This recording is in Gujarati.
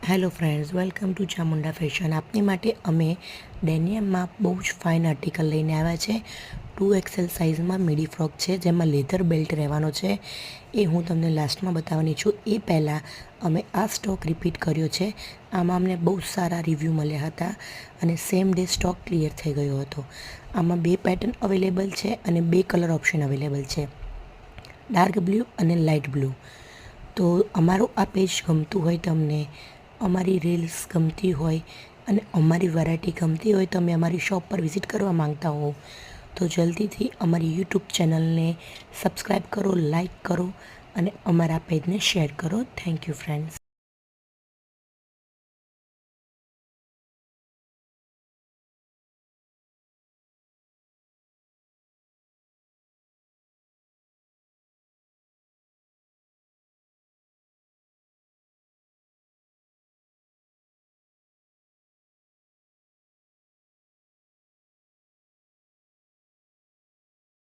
Hello friends, welcome to Chamunda fashion. આપની માટે અમે ડેનિયમમાં બહુ જ ફાઇન આર્ટિકલ લઈને આવ્યા છે. 2XL સાઇઝમાં મિડી ફ્રોક છે, જેમાં લેધર બેલ્ટ રહેવાનો છે. એ હું તમને લાસ્ટમાં બતાવવાની છું. એ પહેલાં અમે આ સ્ટોક રિપીટ કર્યો છે. આમાં અમને બહુ સારા રિવ્યૂ મળ્યા હતા અને સેમ ડે સ્ટોક ક્લિયર થઈ ગયો હતો. આમાં 2 પેટર્ન અવેલેબલ છે અને 2 કલર ઓપ્શન અવેલેબલ છે, ડાર્ક બ્લુ અને લાઇટ બ્લુ. તો અમારું આ પેજ ગમતું હોય, તમને અમારી રીલ્સ ગમતી હોય અને અમારી વેરાયટી ગમતી હોય, તમે અમારી શોપ પર વિઝિટ કરવા માંગતા હો તો જલ્દીથી અમારી યુટ્યુબ ચેનલને સબસ્ક્રાઈબ કરો, લાઈક કરો અને અમારા પેજને શેર કરો. Thank you friends.